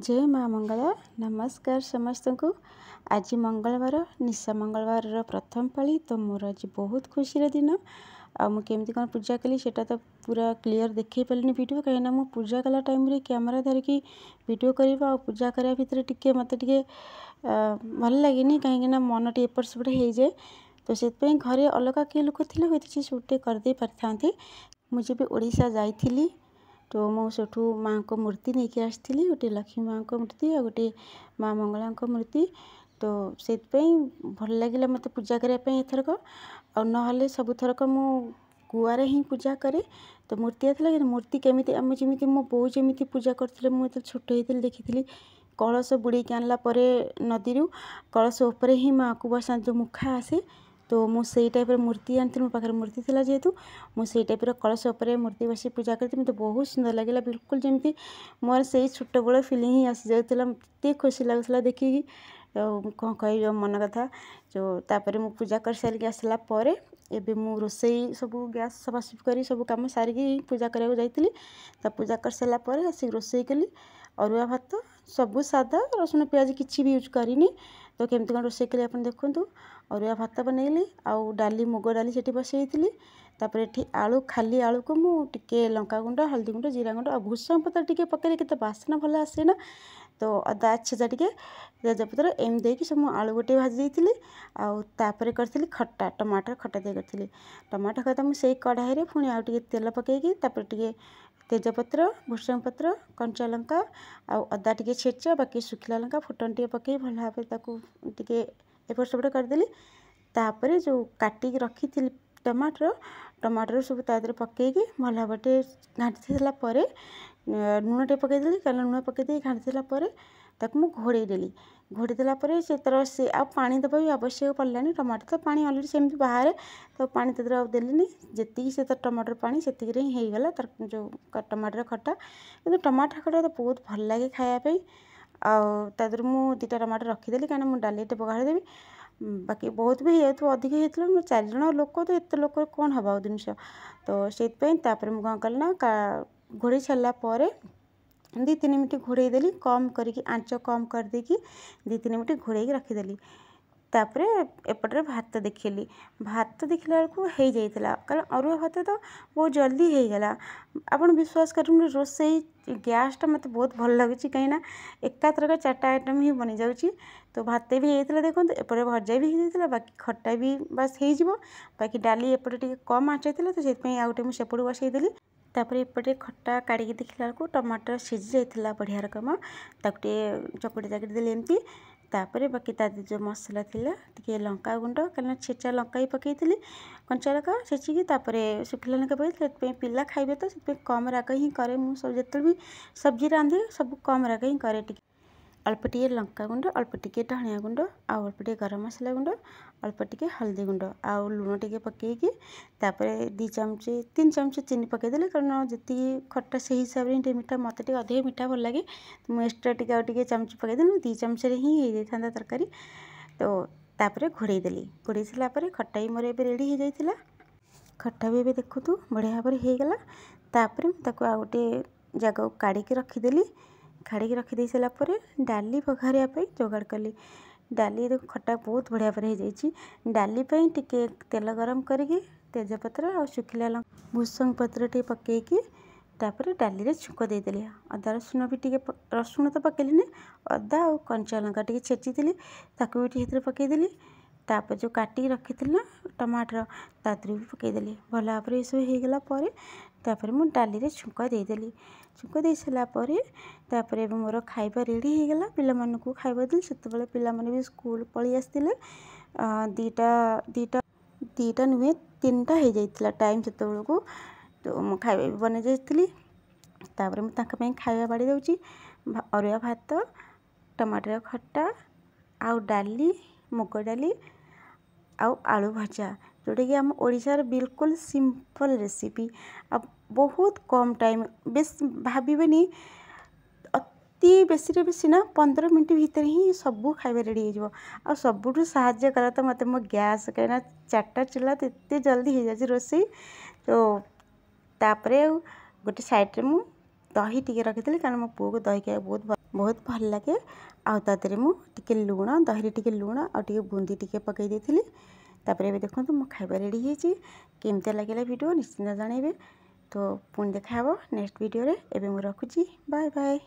जय माँ मंगला। नमस्कार समस्त को। आज मंगलवार निशा मंगलवार प्रथम पाली तो मोर आज बहुत खुशी दिन। आमती कौन पूजा कली सेटा तो पूरा क्लीयर देखे पारे वीडियो कहीं मु पूजा कला टाइम रे कैमरा धरिकी वीडियो करवा पूजा करा भितर टिके मत टिके भल लगे कहीं मन टे एपट सेपट हो जाए तो से घरे अलग किए लोक थे हुई से शूटे करदे पारि था। मुझे ओडिशा जाइली तो मुझे माँ को मूर्ति नहीं कि आसती गोटे लक्ष्मी माँ को मूर्ति और गोटे माँ मंगला को मूर्ति तो से भल लगे मत पूजा करने एथरक और ना सब थरक मु गुआरे ही पूजा करे तो मूर्ति आती मूर्ति केमी आम जमी मो बो जमी पूजा करते मुझे छोट होती देखी कलश बुड़े आनला नदी कलश उपरे ही माँ को बसा जो मुखा आसे तो मुझे टाइप मूर्ति आनी मो पाखे मूर्ति थी जेहेतु मुझे टाइप कलश उपर मूर्ति बस पूजा करती मत बहुत सुंदर लगे बिल्कुल जमी मोर से छोट बड़ फिलिंग ही आसी जाता मत खुशी लगुला देखिकी कौन कह मन कथा जो तापर मु पूजा कर सारिक आसला एबे मु रोसई सब गैस सफासफी कर सब कम सारिकी पूजा करने जाइली तो पूजा कर सारापर आसिक रोसई कली अरुआ भात सबू सादा रसुण प्याज किसी भी यूज करनी तो केमती कौन रोसई कली आप देखूँ अरुआ भात बनैली आउ डाली मुग डाली से बसई तापर ये आलू खाली आलू को मुझे लंका गुंड हल्दी गुंड जीरा गुंड और भूसंग पत्र टे पकड़े के बासना भल आसे ना तो अदा छेजा टे तेजपत्र एम देकी सब आलू गोटे भाजी देती आउे करी खट्टा टमाटर खट्टा दे करी टमाटर खट्टा मुझे कढ़ाई पुणी आउ टे तेल पकईकी टे तेजपत्र भूसंग पत्र कंचा लंका आउ अदा टे छेचा बाकी सुखिला लंका फुटन टे पकई भल भाव टे एपट सेपट करदेली तापर जो काटिक रखी टमाटर सब तादे पकईकी भल भाव घाटी सारापर लुण टे पकईदेली कारण लुण पकईदे घाटी सारापर घोड़ेदेली घोड़ेदेला से तर से आ पानी देवा भी आवश्यक पड़लानी टमाटर तो पानी अलरेडी सेमती बाहर तो पानी तक देली जी से टमाटर पानी से ही होगला तर जो टमाटर खट्टा कि टमाटर खट्टा तो बहुत भल लगे खायापी आदर मु 2टा टमाटर रखीदेली कहीं मुझे डाली पकाड़ी देवी बाकी बहुत भी हो अधिक होता 4 जन लोक तो एत लोक कौन हम जिनस तो से मुझे कौन कल ना घोड़े सारापर 2-3 मिनट घोड़ेदेली कम करके आंच कम करदेकी 2-3 मिनट घोड़े रखीदेली तापर एपटे भात देखली भात देखला बेलू हो जाता कारण अरुआ भात तो बहुत जल्दी होगला आपन विश्वास कर रोसई गैसटा मत बहुत भल लगे कहीं एकाथरक 4टा आइटम ही बनी जाऊँगी तो भात भी होता देखो एपटे भजा भी होता बाकी खट्टा भी बस हो बाकी डाली एपटे टे कम आँच था तो से आउटे मुझे सेपट बसईदेली तापर एपटे खट्टा काढ़ी देखला बेलू टमाटर सीझी जाता बढ़िया रकम ताकटे चकटी चाकटी देली एमती तापर बाकी जो मसला थिला टिके लंका गुंड कहीं छेचा लंका ही पकई कंचा लंका छेचिकी तापर सुखिला लंका पकई पिला खाइबे तो कम राग ही करे मुझे जिते भी सब्जी रांधे सब कम राग ही करे अल्प टे लंका गुंड अल्प टे धनिया गुंड आउ अल्प टे गरम मसला गुंड अल्प टे हल्दी गुंड आउ लुण टे पकईकी तापर 2 चामच 3 चामच चीनी पकईदेली कारण जी खट्टा से हिसाब से मीठा मत अधिक मीठा भल लगे तो मुझे एक्सट्रा टे आउ चामच पकईदेली 2 चामच ही हो जाता तरकारी तो तापर घोड़ेदेली घोड़े सारापर खट्टा ही मोर ए रेडी हो जाता खट्टा भी देखु बढ़िया भाव होगला तापर आ गोटे जगह काढ़ी रखीदेली काढ़ी रखीदे सारापर डाली पघारिया जोगाड़ कली डाली खट्टा बहुत बढ़िया भाव हो डाली टिके तेल गरम करके तेजपत्र और सुखिला लंका भूसंग पत्र टे पकईकी तापर डाली रे छुक देदेली अदा रसुण भी टे रसुण तो पकईली अदा और कंचा लंका टे छेची ताकू भी पकईदेली तापर जो काटी रखी ना टमाटर तादर भी पकईदेली भल भाव ये सब होगला तापर मु डाली रे छुक देदेली छुक दे सारापर तापर मोर खाइबा रेडी होगला पिला खाइबा देली से पिला भी स्कूल पलि आसते 2टा नुहे 3टा हो जाता टाइम से को तो मु खाइबा भी बन जाइली तापर मुझे खाइबा बाड़ी दूँगी अरुआ भात टमाटर खट्टा आउ डाली मुग डाली आउ आलू भजा जोटा कि आम ओडिशार बिल्कुल सिंपल रेसिपी अब बहुत कम टाइम बेस भावेनि अति बेसी बेसी ना 15 मिनट भितर ही सब खाଇବା रेडी हो आ सबुठ साहाଯ୍य कला तो मत मो गैस कहीं 4टा चूल्हा तो एत जल्दी हो जाए रोसई तो तापर गोटे साइड रे मु दही टिके रखी कारण मो पुओ को दही खाया बहुत भल लगे। आते मुझे लुण दही टिके लुण आगे बूंदी टिके पकई देती। तापर देखो मो खाଇବା रेडी होती केमती लगे वीडियो निश्चिंत जनइबे। तो पुणी देखा नेक्स्ट वीडियो रे। एबे मु रखुची बाय बाय।